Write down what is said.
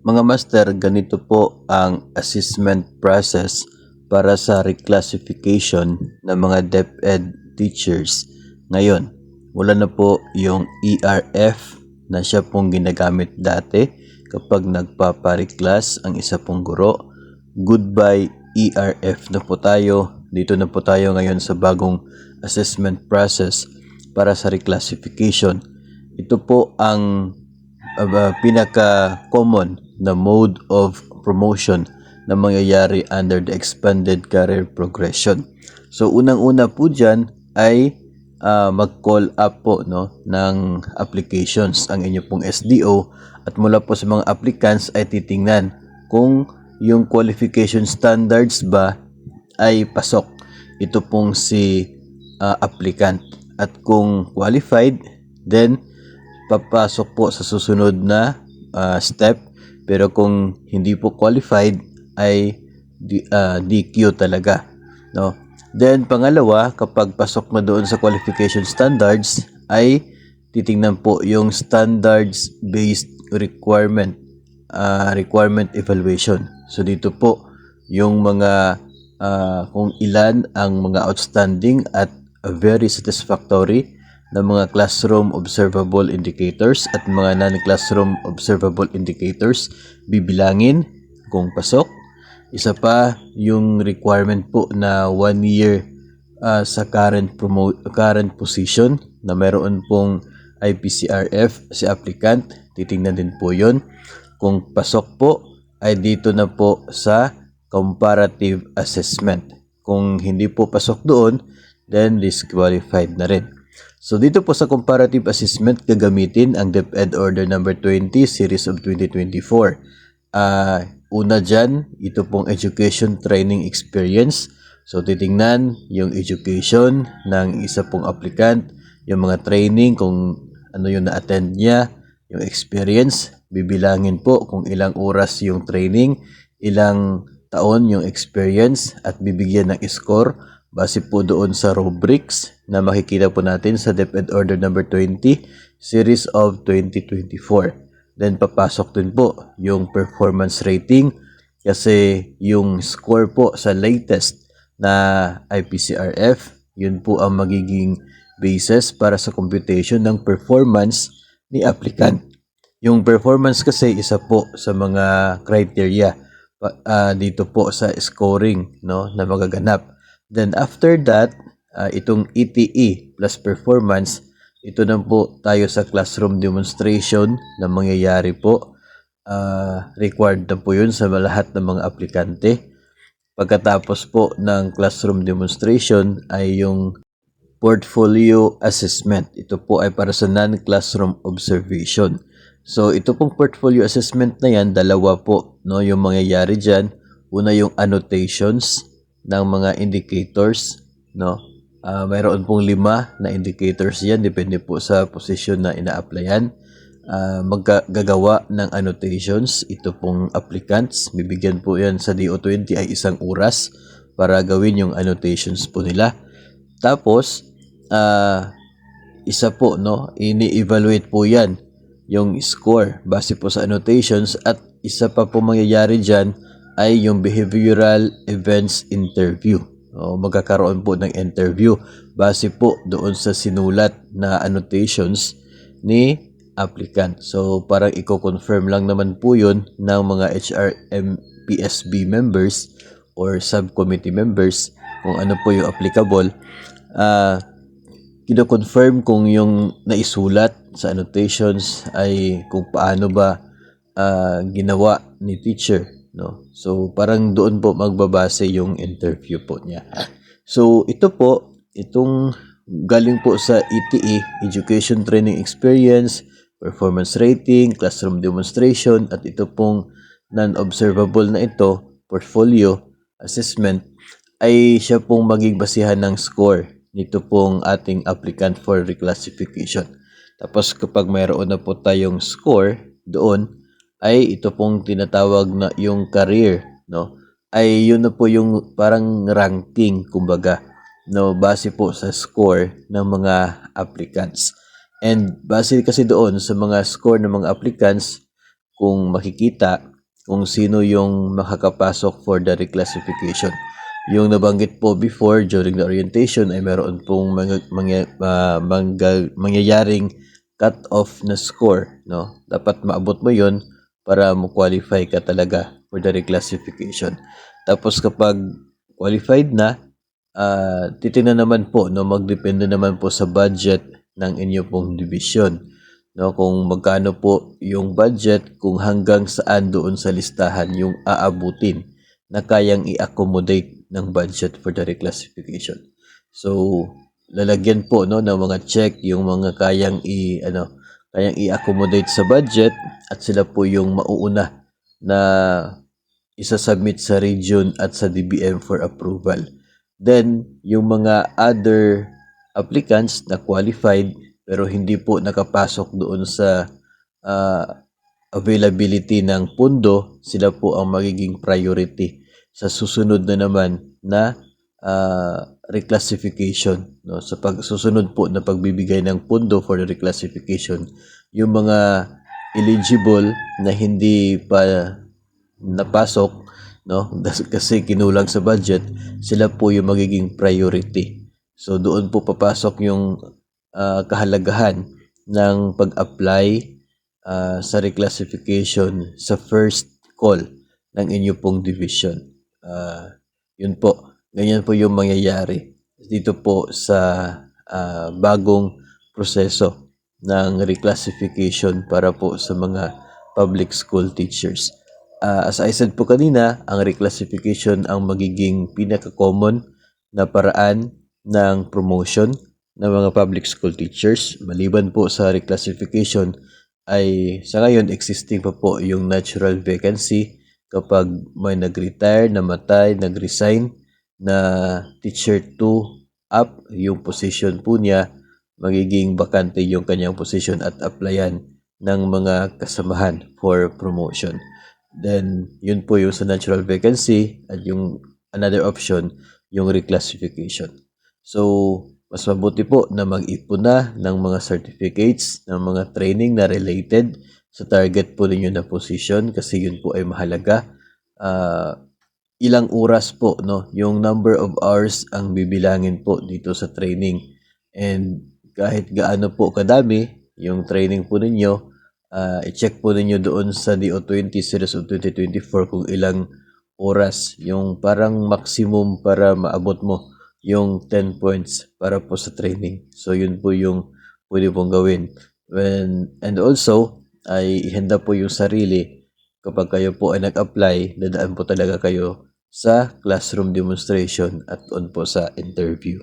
Mga master, ganito po ang assessment process para sa reclassification ng mga DepEd teachers. Ngayon, wala na po yung ERF na siya pong ginagamit dati kapag nagpapa-reclass ang isa pong guro. Goodbye ERF na po tayo. Dito na po tayo ngayon sa bagong assessment process para sa reclassification. Ito po ang pinaka-common na mode of promotion na mangyayari under the expanded career progression. So unang-una po dyan ay mag-call up po ng applications ang inyo pong SDO, at mula po sa mga applicants ay titingnan kung yung qualification standards ba ay pasok ito pong si applicant, at kung qualified, then papasok po sa susunod na step. Pero kung hindi po qualified ay DQ talaga, no? Then pangalawa, kapag pasok na doon sa qualification standards, ay titingnan po yung standards based requirement evaluation. So dito po yung mga kung ilan ang mga outstanding at very satisfactory na mga classroom observable indicators at mga non-classroom observable indicators bibilangin kung pasok. Isa pa yung requirement po na 1 year sa current position na meron pong IPCRF si applicant, titingnan din po yon. Kung pasok po ay dito na po sa comparative assessment. Kung hindi po pasok doon, then disqualified na rin. So dito po sa comparative assessment, gagamitin ang DepEd Order number 20 series of 2024. Una dyan, ito pong education training experience. So titingnan yung education ng isa pong applicant, yung mga training kung ano yung na-attend niya, yung experience, bibilangin po kung ilang oras yung training, ilang taon yung experience, at bibigyan ng score base po doon sa rubrics na makikita po natin sa DepEd Order number 20 series of 2024. Then papasok din po yung performance rating, kasi yung score po sa latest na IPCRF, yun po ang magiging basis para sa computation ng performance ni applicant. Yung performance kasi isa po sa mga criteria dito po sa scoring na magaganap. Then after that, itong ETE plus performance, ito na po tayo sa classroom demonstration na mangyayari po. Required na po yun sa lahat ng mga aplikante. Pagkatapos po ng classroom demonstration ay yung portfolio assessment. Ito po ay para sa non-classroom observation. So ito pong portfolio assessment na yan, dalawa po yung mangyayari dyan. Una yung annotations ng mga indicators, mayroon pong 5 na indicators yan, depende po sa position na ina-applyan. Maggagawa ng annotations ito pong applicants, bibigyan po yan sa DO20 ay 1 oras para gawin yung annotations po nila. Tapos isa po ini-evaluate po yan yung score base po sa annotations, at isa pa po mangyayari dyan ay yung behavioral events interview. Magkakaroon po ng interview base po doon sa sinulat na annotations ni applicant. So parang i-confirm lang naman po yun ng mga HRMPSB members or subcommittee members kung ano po yung applicable. Kino-confirm kung yung naisulat sa annotations ay kung paano ba ginawa ni teacher. So parang doon po magbabase yung interview po niya. So ito po, itong galing po sa ETE, Education Training Experience, Performance Rating, Classroom Demonstration, at ito pong non-observable na ito, Portfolio Assessment, ay siya pong maging basihan ng score nito pong ating applicant for reclassification. Tapos kapag mayroon na po tayong score doon, ay ito pong tinatawag na yung career, ay yun na po yung parang ranking, kumbaga, base po sa score ng mga applicants. And base kasi doon sa mga score ng mga applicants, kung makikita kung sino yung makakapasok for the reclassification. Yung nabanggit po before during the orientation ay meron pong mangyayaring cut-off na score, no? Dapat maabot mo yon para mo-qualify ka talaga for the reclassification. Tapos kapag qualified na, titingnan naman po, no, magdepende naman po sa budget ng inyo pong division, no, kung magkano po yung budget, kung hanggang saan doon sa listahan yung aabutin na kayang i-accommodate ng budget for the reclassification. So lalagyan po, no, ng mga check yung mga kayang i-accommodate sa budget, at sila po yung mauuna na isa-submit sa region at sa DBM for approval. Then, yung mga other applicants na qualified pero hindi po nakapasok doon sa availability ng pundo, sila po ang magiging priority sa susunod na naman na reclassification, no? Sa pagsusunod po na pagbibigay ng pundo for the reclassification, yung mga eligible na hindi pa napasok, no, kasi kinulang sa budget, sila po yung magiging priority. So doon po papasok yung kahalagahan ng pag-apply sa reclassification sa first call ng inyo pong division. Yun po, ganyan po yung mangyayari dito po sa bagong proseso ng reclassification para po sa mga public school teachers. As I said po kanina, ang reclassification ang magiging pinaka-common na paraan ng promotion ng mga public school teachers. Maliban po sa reclassification, ay sa ngayon existing pa po yung natural vacancy kapag may nag-retire, namatay, nag-resign na teacher 2 up yung position po niya, magiging bakante yung kanyang position at applyan ng mga kasamahan for promotion. Then, yun po yung sa natural vacancy, at yung another option, yung reclassification. So, mas mabuti po na mag-ipon na ng mga certificates, ng mga training na related sa target po ninyo na position, kasi yun po ay mahalaga. Ilang oras po, no, yung number of hours ang bibilangin po dito sa training. And kahit gaano po kadami yung training po ninyo, i-check po ninyo doon sa DO20 Series of 2024 kung ilang oras yung parang maximum para maabot mo yung 10 points para po sa training. So yun po yung pwede pong gawin. And also, ay ihanda po yung sarili kapag kayo po ay nag-apply, dadaan po talaga kayo sa classroom demonstration at on po sa interview.